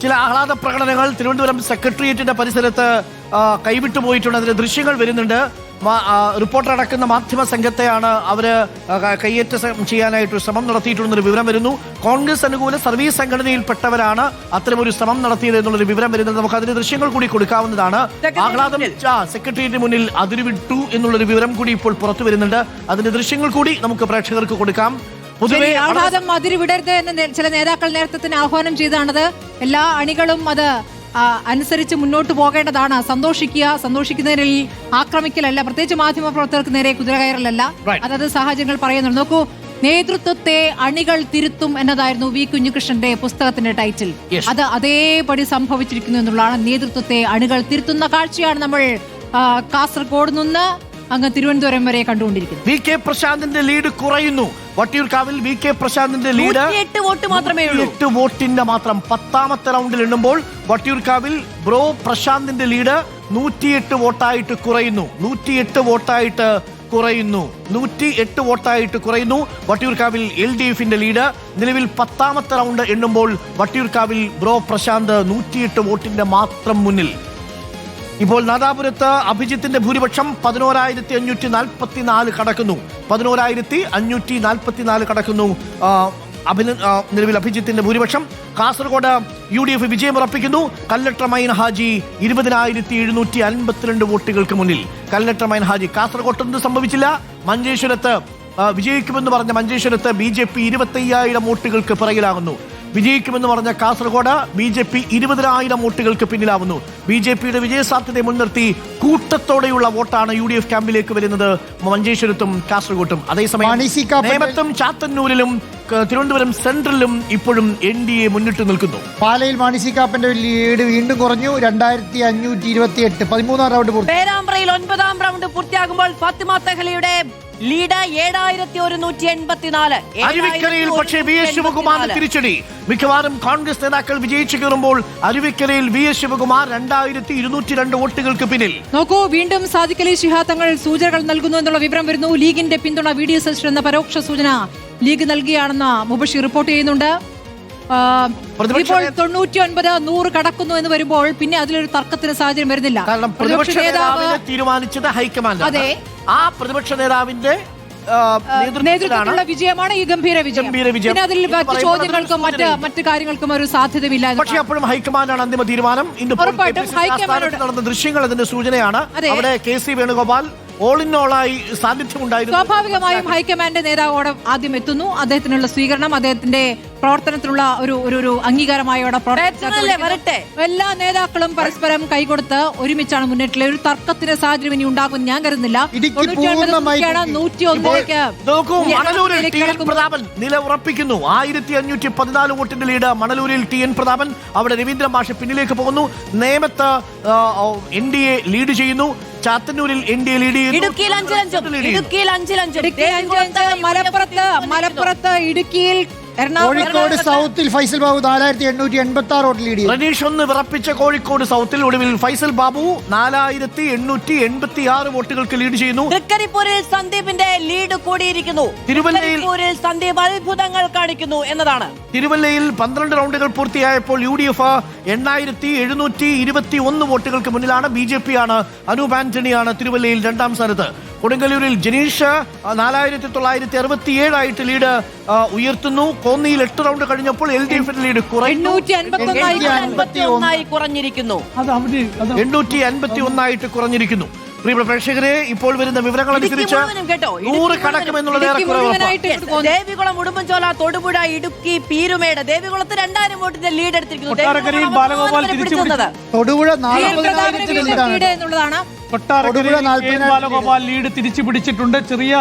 ചില ആഹ്ലാദ പ്രകടനങ്ങൾ തിരുവനന്തപുരം സെക്രട്ടേറിയറ്റിന്റെ പരിസരത്ത് കൈവിട്ടു പോയിട്ടുണ്ട്. അതിന്റെ ദൃശ്യങ്ങൾ വരുന്നുണ്ട്. റിപ്പോർട്ടർ അടക്കുന്ന മാധ്യമ സംഘത്തെയാണ് അവര് കയ്യേറ്റം ചെയ്യാനായിട്ട് ശ്രമം നടത്തിയിട്ടുള്ളൊരു വിവരം വരുന്നു. കോൺഗ്രസ് അനുകൂല സർവീസ് സംഘടനയിൽപ്പെട്ടവരാണ് അത്തരമൊരു ശ്രമം നടത്തിയത് എന്നുള്ളൊരു വിവരം വരുന്നത്. നമുക്ക് അതിന്റെ ദൃശ്യങ്ങൾ കൂടി കൊടുക്കാവുന്നതാണ്. ആഹ്ലാദം സെക്രട്ടേറിയറ്റിന് മുന്നിൽ അതിരുവിട്ടു എന്നുള്ളൊരു വിവരം കൂടി ഇപ്പോൾ പുറത്തു വരുന്നുണ്ട്. അതിന്റെ ദൃശ്യങ്ങൾ കൂടി നമുക്ക് പ്രേക്ഷകർക്ക് കൊടുക്കാം. പൊതുവെ ആഹ്ലാദം അതിരുവിടരുത് എന്ന് ചില നേതാക്കൾ നേരത്തെ തന്നെ ആഹ്വാനം ചെയ്താണത്. എല്ലാ അണികളും അത് അനുസരിച്ച് മുന്നോട്ട് പോകേണ്ടതാണ്. സന്തോഷിക്കുന്നതിൽ ആക്രമിക്കലല്ല, പ്രത്യേകിച്ച് മാധ്യമ പ്രവർത്തകർക്ക് നേരെ കുതിരകയറലല്ല. അതത് സാഹചര്യങ്ങൾ പറയുന്നുണ്ട്. നോക്കൂ, നേതൃത്വത്തെ അണികൾ തിരുത്തും എന്നതായിരുന്നു വി കുഞ്ഞികൃഷ്ണന്റെ പുസ്തകത്തിന്റെ ടൈറ്റിൽ. അത് അതേപടി സംഭവിച്ചിരിക്കുന്നു എന്നുള്ളതാണ്. നേതൃത്വത്തെ അണികൾ തിരുത്തുന്ന കാഴ്ചയാണ് നമ്മൾ കാസർഗോഡ് നിന്ന് അങ്ങ് തിരുവനന്തപുരം വരെ കണ്ടുകൊണ്ടിരിക്കുന്നു. വി കെ പ്രശാന്തിന്റെ ലീഡ് കുറയുന്നു. വട്ടിയൂർക്കാവിൽ വി കെ പ്രശാന്തിന്റെ ലീഡ് 8 വോട്ട് മാത്രമേ ഉള്ളൂ. 8 വോട്ടിന്റെ മാത്രം 10ാമത്തെ റൗണ്ടിൽ എണ്ണുമ്പോൾ വട്ടിയൂർക്കാവിൽ ബ്രോ പ്രശാന്തിന്റെ ലീഡ് 108 വോട്ടായിട്ട് കുറയുന്നു. 108 വോട്ടായിട്ട് കുറയുന്നു. വട്ടിയൂർക്കാവിൽ LDFന്റെ ലീഡ് നിലവിൽ 10ാമത്തെ റൗണ്ട് എണ്ണുമ്പോൾ വട്ടിയൂർക്കാവിൽ ബ്രോ പ്രശാന്ത് 108 വോട്ടിന്റെ മാത്രം മുന്നിൽ. ഇപ്പോൾ നാദാപുരത്ത് അഭിജിത്തിന്റെ ഭൂരിപക്ഷം 11,544 കടക്കുന്നു. 11,544 കടക്കുന്നു നിലവിൽ അഭിജിത്തിന്റെ ഭൂരിപക്ഷം. കാസർഗോഡ് UDF വിജയം ഉറപ്പിക്കുന്നു. കല്ലട്ര മൈൻ ഹാജി 20,752 വോട്ടുകൾക്ക് മുന്നിൽ. കല്ലട്ര മൈൻ ഹാജി കാസർഗോഡ് സംഭവിച്ചില്ല. മഞ്ചേശ്വരത്ത് വിജയിക്കുമെന്ന് പറഞ്ഞ മഞ്ചേശ്വരത്ത് BJP 25,000 വോട്ടുകൾക്ക് പിറകിലാകുന്നു. വിജയിക്കുമെന്ന് പറഞ്ഞ കാസർഗോഡ് BJP 20,000 വോട്ടുകൾക്ക് പിന്നിലാവുന്നു. BJPയുടെ വിജയസാധ്യതയെ മുൻനിർത്തി കൂട്ടത്തോടെയുള്ള വോട്ടാണ് UDF ക്യാമ്പിലേക്ക് വരുന്നത് മഞ്ചേശ്വരത്തും കാസർഗോട്ടും. അതേസമയം നേമത്തും ചാത്തന്നൂരിലും തിരുവനന്തപുരം സെൻട്രലിലും ഇപ്പോഴും NDA മുന്നിട്ട് നിൽക്കുന്നു. പാലയിൽ മാണി കാപ്പന്റെ ലീഡ് വീണ്ടും കുറഞ്ഞു. 2,528 13ാം റൗണ്ട് പൂർത്തി. പേരാമ്പ്രയിൽ 9ാം റൗണ്ട് പൂർത്തിയാകുമ്പോൾ ഫാത്തിമ തെഹ്ലിയുടെ ലീഡ് 7,184. അരുവിക്കരയിൽ പക്ഷേ VS ശിവകുമാറിന് തിരിച്ചടി. മിക്കവാറും കോൺഗ്രസ് നേതാക്കൾ വിജയിച്ചു കയറുമ്പോൾ അരുവിക്കരയിൽ VS ശിവകുമാർ 2,202 വോട്ടുകൾക്ക് പിന്നിൽ. നോക്കൂ, വീണ്ടും സാദിഖ് അലി ശിഹാബ് തങ്ങൾ സൂചനകൾ നൽകുന്നു എന്നുള്ള വിവരം വരുന്നു. ലീഗിന്റെ പിന്തുണ VDS എന്ന പരോക്ഷ സൂചന ലീഗ് നൽകിയാണെന്ന് മുബഷീർ റിപ്പോർട്ട് ചെയ്യുന്നുണ്ട്. ഇപ്പോൾ 99-100 കടക്കുന്നു എന്ന് വരുമ്പോൾ പിന്നെ അതിലൊരു തർക്കത്തിന് സാഹചര്യം വരുന്നില്ല. കാരണം പ്രതിപക്ഷ നേതാവ് തീരുമാനിച്ചത് ഹൈക്കമാൻഡ്. അതെ, ആ പ്രതിപക്ഷ നേതാവിന്റെ നേതൃത്വത്തിലുള്ള വിജയമാണ് ഈ ഗംഭീര വിജയം. പിന്നെ അതിൽ മറ്റ് ചോദ്യങ്ങൾക്കും മറ്റ് കാര്യങ്ങൾക്കും ഒരു സാധ്യതയില്ല. പക്ഷേ അപ്പോഴും ഹൈക്കമാൻഡാണ് അന്തിമ തീരുമാനം. നടന്ന ദൃശ്യങ്ങൾ അതിന്റെ സൂചനയാണ്. അവിടെ KC വേണുഗോപാൽ ഓൾ ഇൻ ഓളായി സാന്നിധ്യമുണ്ടായിരുന്നു. സ്വാഭാവികമായും ഹൈക്കമാൻഡ് നേതാവോട് ആദ്യം എത്തുന്നു. അദ്ദേഹത്തിനുള്ള സ്വീകരണം, അദ്ദേഹത്തിന്റെ പ്രവർത്തനത്തിലുള്ള ഒരു അംഗീകാരമായ എല്ലാ നേതാക്കളും പരസ്പരം കൈകൊടുത്ത് ഒരുമിച്ചാണ് മുന്നേറ്റുള്ള. ഒരു തർക്കത്തിന്റെ സാഹചര്യം ഇനി ഉണ്ടാകുമെന്ന് ഞാൻ കരുതുന്നില്ല. 109 പ്രതാപൻ നില ഉറപ്പിക്കുന്നു. 1,514 വോട്ടിന്റെ ലീഡ് മണലൂരിൽ TN പ്രതാപൻ. അവിടെ രവീന്ദ്രൻ മാഷ് പിന്നിലേക്ക് പോകുന്നു. നേമത്ത് NDA ലീഡ് ചെയ്യുന്നു. ചാത്തന്നൂരിൽ NDA ലീഡ് ചെയ്യുന്നു. മലപ്പുറത്ത് ഇടുക്കിയിൽ കോഴിക്കോട് സൗത്തിൽ ഫൈസൽ ബാബു 4,886 വോട്ട് ലീഡ് ചെയ്തു. റനീഷ് ഒന്ന് വിറപ്പിച്ച കോഴിക്കോട് സൗത്തിൽ ഒടുവിൽ ഫൈസൽ ബാബു 4,886 വോട്ടുകൾക്ക് ലീഡ് ചെയ്യുന്നു. തൃക്കരിപ്പൂരിൽ സന്ദീപിന്റെ ലീഡ് കൂടിയിരിക്കുന്നു. തിരുവല്ലയിൽ സന്ദീപ് അത്ഭുതങ്ങൾ കാണിക്കുന്നു എന്നതാണ്. തിരുവല്ലയിൽ 12 റൗണ്ടുകൾ പൂർത്തിയായപ്പോൾ UDF 8,721 വോട്ടുകൾക്ക് മുന്നിലാണ്. BJP ആണ്, അനൂപ് ആന്റണിയാണ് തിരുവല്ലയിൽ 2ാം സ്ഥാനത്ത്. കൊടുങ്ങല്ലൂരിൽ ജനീഷ് 4,967 ആയിട്ട് ലീഡ് ഉയർത്തുന്നു. കോന്നിയിൽ 8 റൗണ്ട് കഴിഞ്ഞപ്പോൾ LDF ലീഡ് 851 കുറഞ്ഞിരിക്കുന്നു. 851 ആയിട്ട് കുറഞ്ഞിരിക്കുന്നു. പ്രിയപ്പെട്ട പ്രേക്ഷകരെ, ഇപ്പോൾ വരുന്ന വിവരങ്ങൾ അനുസരിച്ച് 100 കടക്കുമെന്നുള്ളത് ദേവികുളം, ഉടുമ്പൻചോല, തൊടുപുഴ, ഇടുക്കി, പീരുമേട്. ദേവികുളത്ത് 2,000 വോട്ടിന്റെ ലീഡ് എടുത്തിരിക്കുന്നു. തൊടുപുഴ 40,000 എന്നുള്ളതാണ്. ബാലഗോപാൽ ലീഡ് തിരിച്ചു പിടിച്ചിട്ടുണ്ട്. ചെറിയ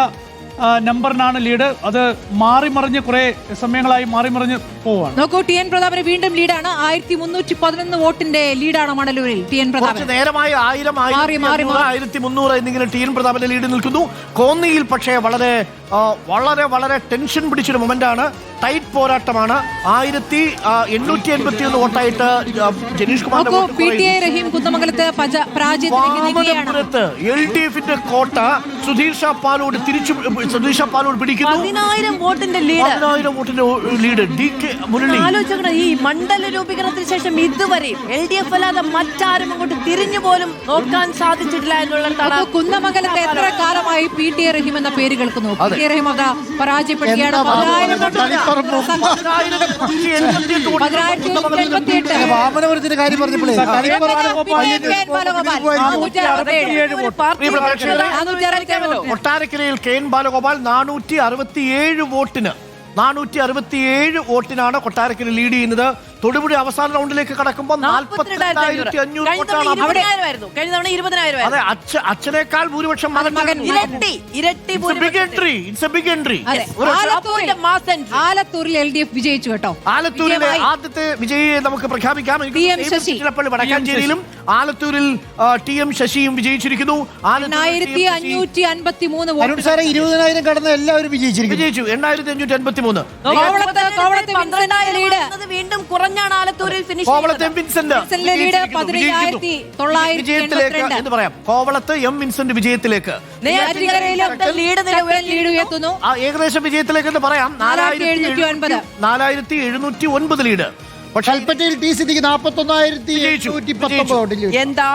നമ്പറിനാണ് ലീഡ്. അത് മാറിമറിഞ്ഞ് കുറെ സമയങ്ങളായി മാറിമറിഞ്ഞ് പോവാണ്. നോക്കൂ, TN പ്രതാപന് വീണ്ടും ലീഡാണ്. 1,311 വോട്ടിന്റെ ലീഡാണ് മണലൂരിൽ TN പ്രതാപൻ. നേരമായി 1,300 എന്നിങ്ങനെ TN പ്രതാപന്റെ ലീഡ് നിൽക്കുന്നു. കോന്നിയിൽ പക്ഷേ വളരെ വളരെ വളരെ ടെൻഷൻ പിടിച്ചൊരു മൊമെന്റാണ്. ടൈറ്റ് പോരാട്ടമാണ്. 1881 വോട്ടായിട്ട് ജനീഷ് കുമാറിന്റെ നോക്കൂ, വോട്ട് PTI രഹീം കുന്നമംഗലത്ത് പരാജയത്തിലേക്ക് നീങ്ങുകയാണ്. വാമനപുരത്ത് LDFന്റെ കോട്ട സുധീർ ഷാ പാലോട് പിടിക്കുന്നു. 10,000 വോട്ടിന്റെ ലീഡ്. 10,000 വോട്ടിന്റെ ലീഡ്. DK മുരളി ആലോചിക്കണം, ഈ മണ്ഡല രൂപീകരണത്തിന് ശേഷം ഇതുവരെയും LDF അല്ലാതെ മറ്റാരും അങ്ങോട്ട് തിരിഞ്ഞു പോലും നോക്കാൻ സാധിച്ചിട്ടില്ല എന്നുള്ളതാണ്. നോക്കൂ, കുന്നമംഗലത്ത് എത്ര കാലമായി PTI രഹീം എന്ന പേര് കേൾക്കുന്നു. PTI രഹീം അത് പരാജയപ്പെടുകയാണ്. 10,188 വാമനപുരത്തിന്റെ കാര്യം പറഞ്ഞപ്പോഴേ കൊട്ടാരക്കരയിൽ KN ബാലഗോപാൽ 467 വോട്ടിന് 467 വോട്ടിനാണ് കൊട്ടാരക്കര ലീഡ് ചെയ്യുന്നത്. തൊടുപുഴ അവസാന റൗണ്ടിലേക്ക് കടക്കുമ്പോൾ 42,500 വോട്ടാണ്. കഴിഞ്ഞ തവണ 20,000. അതെ, അച്ഛനേക്കാൾ ഭൂരിപക്ഷം ഇരട്ടി ആലത്തൂരിൽ LDF വിജയിച്ചു കേട്ടോ. ആലത്തൂരിലെ ആദ്യത്തെ വിജയിയെ നമുക്ക് പ്രഖ്യാപിക്കാം. TM ശശി. വടക്കാഞ്ചേരിയിലും ആലത്തൂരിൽ TM ശശിയും വിജയിച്ചിരിക്കുന്നു. 1553 അരുൺ സാറെ 20,000 കടന്ന് എല്ലാവരും വിജയിച്ചു. 8,583. വീണ്ടും കുറഞ്ഞാണ് ആലത്തൂരിൽ ഫിനിഷ്. കോവളത്ത് വിൻസെന്റ് വിജയത്തിലേക്ക് എന്ന് പറയാം. കോവളത്ത് വിൻസെന്റ് വിജയത്തിലേക്ക് ഏകദേശം വിജയത്തിലേക്ക് എന്ന് പറയാം. 4,709 ലീഡ്. കൽപ്പറ്റയിൽ TC 41,119 എന്താ